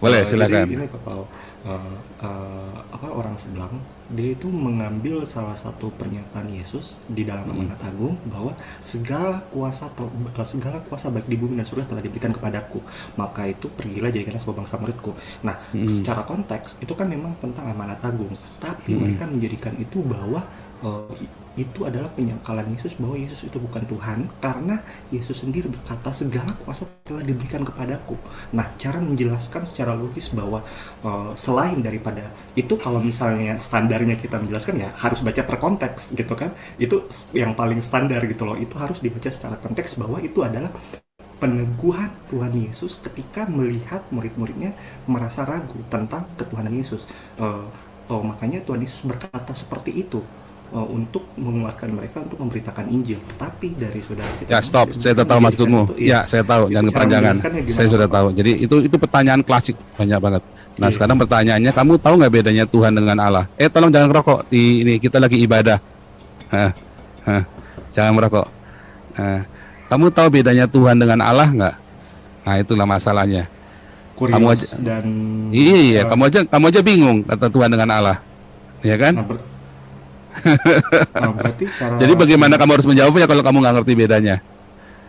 Boleh, Jadi silakan. ini Bapak, apa orang sebelang dia itu mengambil salah satu pernyataan Yesus di dalam Mm, amanat agung bahwa segala kuasa baik di bumi dan surga telah diberikan kepadaku, maka itu pergilah jadikanlah sebuah bangsa muridku. Nah, mm, secara konteks itu kan memang tentang amanat agung, tapi mm. mereka menjadikan itu bahwa itu adalah penyangkalan Yesus bahwa Yesus itu bukan Tuhan karena Yesus sendiri berkata segala kuasa telah diberikan kepadaku. Nah, cara menjelaskan secara logis bahwa selain daripada itu, kalau misalnya standarnya kita menjelaskan ya harus baca per konteks gitu kan. Itu yang paling standar gitu loh. Itu harus dibaca secara konteks bahwa itu adalah peneguhan Tuhan Yesus ketika melihat murid-muridnya merasa ragu tentang ketuhanan Yesus. Makanya Tuhan Yesus berkata seperti itu untuk menguatkan mereka untuk memberitakan Injil. Tetapi dari saudara kita Ya, yang stop. Muslim, Saya mereka sudah tahu menjadikan maksudmu. itu ya. Ya, saya tahu. Itu Jangan cara kepanjangan. menjelaskannya Saya gimana sudah Bapak? tahu. Jadi itu pertanyaan klasik banyak banget. Nah, Iya. sekarang pertanyaannya, kamu tahu nggak bedanya Tuhan dengan Allah? Tolong jangan ngerokok. Ini kita lagi ibadah. Hah, hah, jangan merokok. Kamu tahu bedanya Tuhan dengan Allah nggak? Nah, itulah masalahnya. Kamu aja, Kurios dan iya, eh, kamu aja bingung kata Tuhan dengan Allah, ya kan? nah, berarti Jadi cara bagaimana kamu harus menjawabnya kalau kamu nggak ngerti bedanya?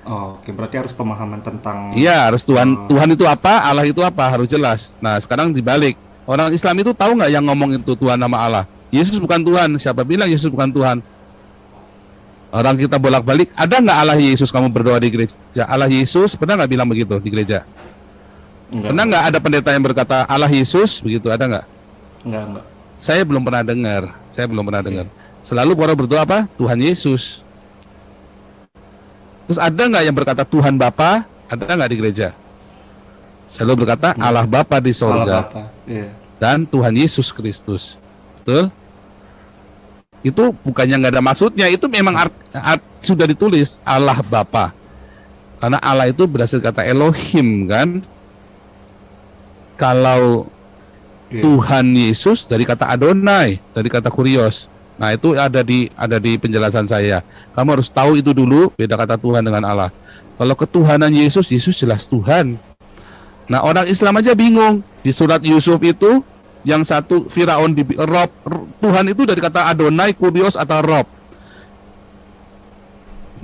oke, berarti harus pemahaman tentang Iya, harus Tuhan. eh, Tuhan itu apa, Allah itu apa, harus jelas. Nah, sekarang dibalik. Orang Islam itu tahu nggak yang ngomong itu Tuhan nama Allah? Yesus bukan Tuhan. Siapa bilang Yesus bukan Tuhan? Orang kita bolak-balik. Ada nggak Allah Yesus kamu berdoa di gereja? Allah Yesus pernah nggak bilang begitu di gereja? Pernah enggak, nggak ada pendeta yang berkata Allah Yesus begitu? Ada nggak? enggak. Saya belum pernah dengar. Saya belum pernah Oke. dengar. Selalu orang berdoa apa? Tuhan Yesus. Terus ada nggak yang berkata Tuhan Bapa? Ada nggak di gereja? Selalu berkata Enggak. Allah Bapa di Allah sorga Bapa. Iya. dan Tuhan Yesus Kristus. Betul? Itu bukannya nggak ada maksudnya. Itu memang sudah ditulis Allah Bapa. Karena Allah itu berasal kata Elohim kan. Kalau Iya. Tuhan Yesus dari kata Adonai, dari kata Kurios. Nah, itu ada di penjelasan saya. Kamu harus tahu itu dulu, beda kata Tuhan dengan Allah. Kalau ketuhanan Yesus, Yesus jelas Tuhan. Nah, orang Islam aja bingung. Di surat Yusuf itu, yang satu Firaun di Rob, Tuhan itu dari kata Adonai, Kurios atau Rob.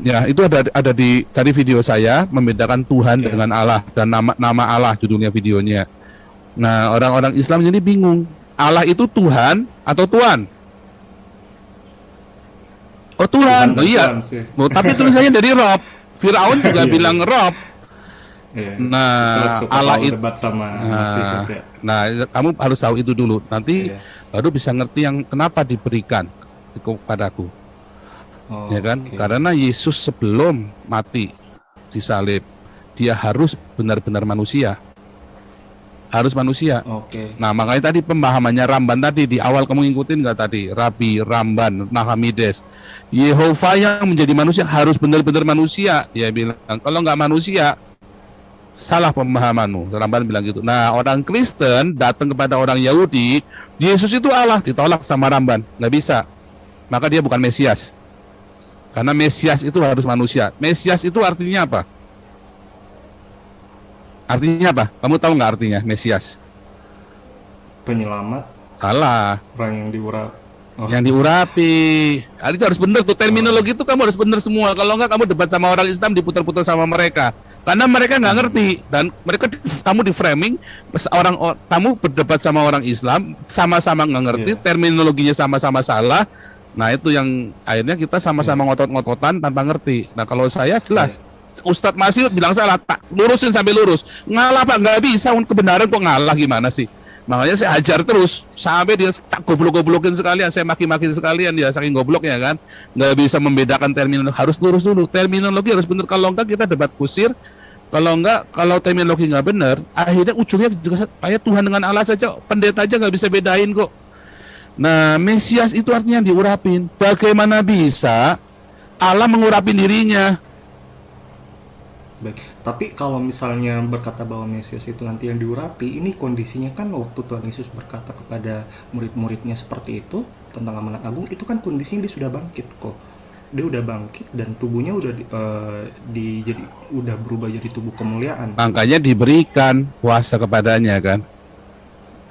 Ya, itu ada di cari video saya membedakan Tuhan Iya. dengan Allah dan nama Allah judulnya videonya. Nah, orang-orang Islam jadi bingung. Allah itu Tuhan atau Tuhan? Oh, Tuhan Tuhan. Oh dan iya. Tuhan sih. Oh, tapi tulisannya dari Rob. Firaun juga Iya, iya. bilang Rob. Iya. Itulah Nah, tuh Allah kalau itu. debat sama Masih Nah, itu ya. nah, kamu harus tahu itu dulu. Nanti Iya. baru bisa ngerti yang kenapa diberikan kepadaku. Ya Oh, kan? oke. Karena Yesus sebelum mati disalib, dia harus benar-benar manusia. Harus manusia. Oke. Nah, makanya tadi pemahamannya Ramban tadi di awal kamu ngikutin nggak tadi? Rabi, Ramban, Nahamides. Yehova yang menjadi manusia harus benar-benar manusia. Dia bilang, kalau nggak manusia, salah pemahamanmu. Ramban bilang gitu. Nah, orang Kristen datang kepada orang Yahudi, Yesus itu Allah, ditolak sama Ramban. Nggak bisa. Maka dia bukan Mesias. Karena Mesias itu harus manusia. Mesias itu artinya apa? Artinya apa? Kamu tahu nggak artinya Mesias? Penyelamat, Salah. orang yang diurap. Oh, Yang diurapi. Itu harus benar tuh, oh. terminologi itu kamu harus benar semua. Kalau enggak kamu debat sama orang Islam diputar-putar sama mereka. Karena mereka nggak ngerti dan mereka kamu di framing kamu berdebat sama orang Islam sama-sama nggak ngerti, Iya, terminologinya sama-sama salah. Nah, itu yang akhirnya kita iya, sama-sama ngotot-ngototan tanpa ngerti. Nah, kalau saya iya. jelas Ustadz Masih bilang salah, tak lurusin sampai lurus. Ngalah Pak, nggak bisa kebenaran kok ngalah gimana sih? Makanya saya ajar terus sampai dia tak goblok-goblokin sekalian, saya maki-maki sekalian dia saking gobloknya kan. Nggak bisa membedakan terminologi, harus lurus dulu. Terminologi harus benar, kalau enggak kita debat kusir. Kalau enggak, kalau terminologi nggak benar, akhirnya ujungnya juga kayak Tuhan dengan Allah saja, pendeta aja nggak bisa bedain kok. Nah, Mesias itu artinya diurapin. Bagaimana bisa Allah mengurapin dirinya? Baik. Tapi kalau misalnya berkata bahwa Mesias itu nanti yang diurapi, ini kondisinya kan waktu Tuhan Yesus berkata kepada murid-muridnya seperti itu tentang amanat agung, itu kan kondisinya dia sudah bangkit kok. Dia udah bangkit dan tubuhnya udah jadi udah berubah jadi tubuh kemuliaan. Makanya diberikan kuasa kepadanya kan.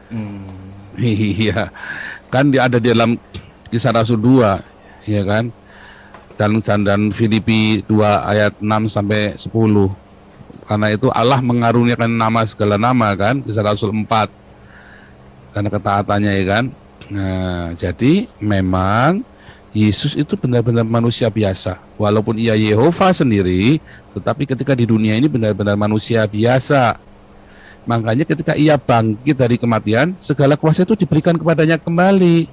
Hmm. Iya, kan dia ada di dalam Kisah Rasul 2, ya kan? Dan Filipi 2 ayat 6 sampai 10. Karena itu Allah mengaruniakan nama segala nama kan, Kisah Rasul 4. Karena ketaatannya ya kan. Nah, jadi memang Yesus itu benar-benar manusia biasa. Walaupun ia Yehova sendiri, tetapi ketika di dunia ini benar-benar manusia biasa. Makanya ketika ia bangkit dari kematian, segala kuasa itu diberikan kepadanya kembali.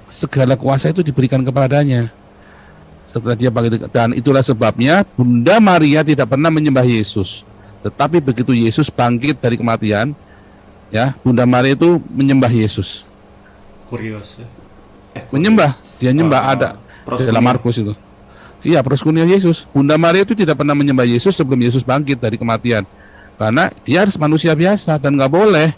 Segala kuasa itu diberikan kepadanya. Setelah dia bangkit, dan itulah sebabnya Bunda Maria tidak pernah menyembah Yesus. Tetapi begitu Yesus bangkit dari kematian, ya, Bunda Maria itu menyembah Yesus. Kurios ya. Menyembah, dia nyembah ada di dalam Proskunia. Markus itu. Iya, proskunia Yesus. Bunda Maria itu tidak pernah menyembah Yesus sebelum Yesus bangkit dari kematian. Karena dia harus manusia biasa dan nggak boleh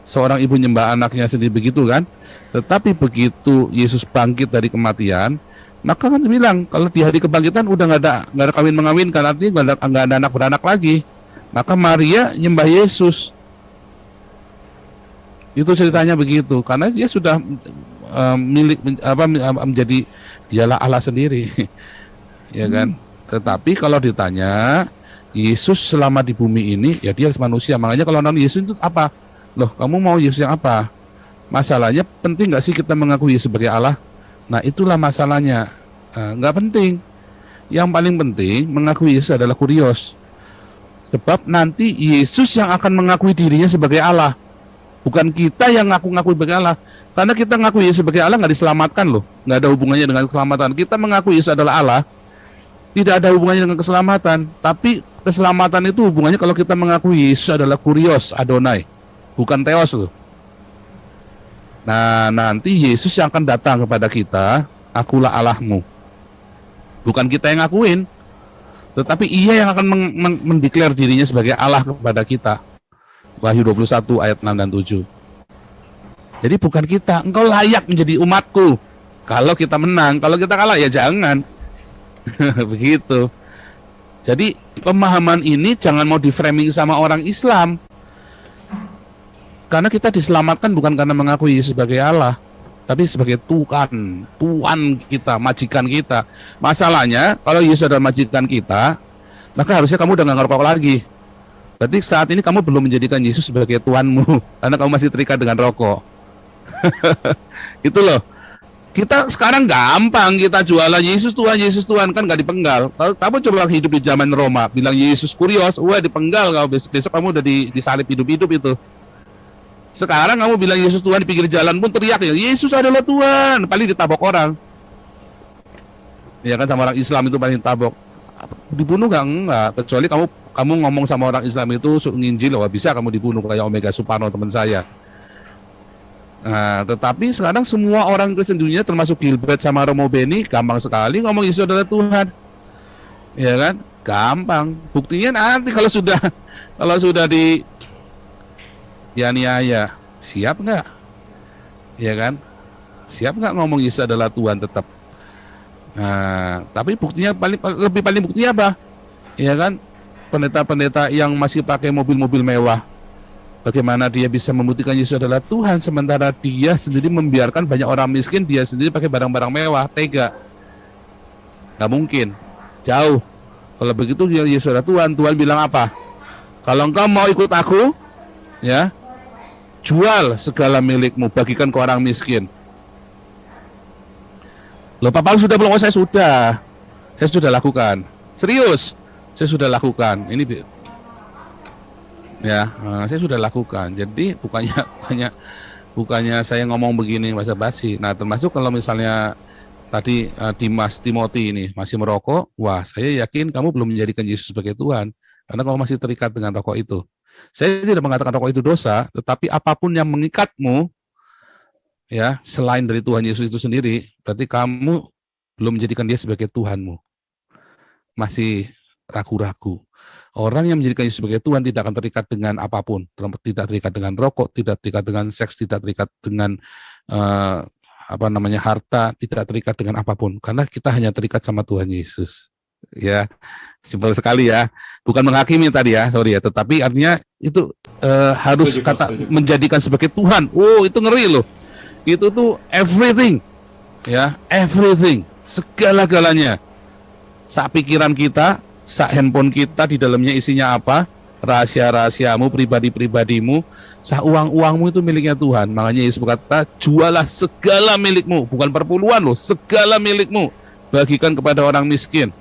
seorang ibu nyembah anaknya sendiri begitu kan. Tetapi begitu Yesus bangkit dari kematian, maka kan bilang kalau di hari kebangkitan udah nggak ada kawin mengawinkan, artinya nggak ada anak beranak lagi. Maka Maria nyembah Yesus. Itu ceritanya begitu. Karena dia sudah menjadi dialah Allah sendiri, ya kan. Tetapi kalau ditanya Yesus selama di bumi ini, ya dia harus manusia. Makanya kalau non Yesus itu apa? Loh, kamu mau Yesus yang apa? Masalahnya penting nggak sih kita mengakui Yesus sebagai Allah? Nah, itulah masalahnya. Nggak penting. Yang paling penting mengakui Yesus adalah kurios. Sebab nanti Yesus yang akan mengakui dirinya sebagai Allah. Bukan kita yang ngaku-ngaku sebagai Allah. Karena kita ngaku Yesus sebagai Allah nggak diselamatkan loh. Nggak ada hubungannya dengan keselamatan. Kita mengaku Yesus adalah Allah, tidak ada hubungannya dengan keselamatan. Tapi keselamatan itu hubungannya kalau kita mengakui Yesus adalah kurios, Adonai. Bukan Theos loh. Nah, nanti Yesus yang akan datang kepada kita, akulah Allahmu. Bukan kita yang ngakuin, tetapi ia yang akan mendeklar dirinya sebagai Allah kepada kita. Wahyu 21 ayat 6 dan 7. Jadi bukan kita, engkau layak menjadi umatku. Kalau kita menang, kalau kita kalah ya jangan. Begitu. Jadi pemahaman ini jangan mau di-framing sama orang Islam. Karena kita diselamatkan bukan karena mengakui Yesus sebagai Allah, tapi sebagai Tuhan kita, majikan kita. Masalahnya, kalau Yesus adalah majikan kita, maka harusnya kamu udah nggak ngerokok lagi. Berarti saat ini kamu belum menjadikan Yesus sebagai Tuhanmu, karena kamu masih terikat dengan rokok. Itu loh. Kita sekarang gampang kita jualan Yesus Tuhan kan nggak dipenggal. Kamu coba hidup di zaman Roma, bilang Yesus kurios, wah dipenggal kau, besok kamu udah disalib hidup-hidup itu. Sekarang kamu bilang Yesus Tuhan di pinggir jalan pun teriak ya, Yesus adalah Tuhan, paling ditabok orang. Ya kan, sama orang Islam itu paling ditabok. Dibunuh enggak, kecuali kamu ngomong sama orang Islam itu nginjil, wah bisa kamu dibunuh kayak Omega Suparno teman saya. Nah, tetapi sekarang semua orang Kristen dunia termasuk Gilbert sama Romo Beni gampang sekali ngomong Yesus adalah Tuhan. Ya kan? Gampang. Buktinya nanti kalau sudah di ya siap nggak? Ya kan? Siap nggak ngomong Yesus adalah Tuhan tetap? Nah, tapi buktinya paling buktinya apa? Ya kan? Pendeta-pendeta yang masih pakai mobil-mobil mewah. Bagaimana dia bisa membuktikan Yesus adalah Tuhan sementara dia sendiri membiarkan banyak orang miskin, dia sendiri pakai barang-barang mewah, tega. Nggak mungkin. Jauh. Kalau begitu Yesus adalah Tuhan. Tuhan bilang apa? Kalau engkau mau ikut aku, ya, jual segala milikmu, bagikan ke orang miskin. Loh, Pak Paulus sudah belum? Oh, saya sudah lakukan. Serius, saya sudah lakukan. Ini ya, saya sudah lakukan. Jadi bukannya saya ngomong begini basa-basi. Nah, termasuk kalau misalnya tadi Dimas Timothy ini masih merokok, wah, saya yakin kamu belum menjadikan Yesus sebagai Tuhan karena kamu masih terikat dengan rokok itu. Saya tidak mengatakan rokok itu dosa, tetapi apapun yang mengikatmu, ya, selain dari Tuhan Yesus itu sendiri, berarti kamu belum menjadikan dia sebagai Tuhanmu. Masih ragu-ragu. Orang yang menjadikan Yesus sebagai Tuhan tidak akan terikat dengan apapun, tidak terikat dengan rokok, tidak terikat dengan seks, tidak terikat dengan harta, tidak terikat dengan apapun, karena kita hanya terikat sama Tuhan Yesus. Ya, simpel sekali ya. Bukan menghakimi tadi ya, sorry ya. Tetapi artinya itu harus Setuju, Pak, kata setuju. menjadikan sebagai Tuhan. Oh, itu ngeri loh. Itu tuh everything, ya, everything, segala-galanya. Sak pikiran kita, sak handphone kita di dalamnya isinya apa? Rahasia-rahasiamu, pribadi-pribadimu, sak uang-uangmu itu miliknya Tuhan. Makanya Yesus berkata, jualah segala milikmu, bukan perpuluhan loh, segala milikmu, bagikan kepada orang miskin.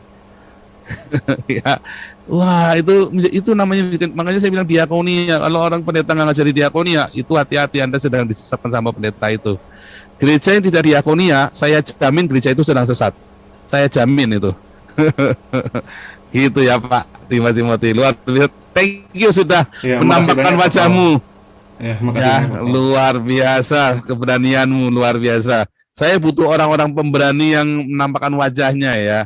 Ya, wah itu namanya makanya saya bilang diakonia. Kalau orang pendeta nggak ngajari diakonia, itu hati-hati Anda sedang disesatkan sama pendeta itu. Gereja yang tidak diakonia, saya jamin gereja itu sedang sesat. Saya jamin itu. Gitu ya Pak Dimas Timothy. Luar biasa. Thank you sudah Ya, makasih menampakkan banyak, Pak Paul. wajahmu. Ya, makasih Ya, banyak, Pak Paul. luar biasa keberanianmu, luar biasa. Saya butuh orang-orang pemberani yang menampakkan wajahnya ya.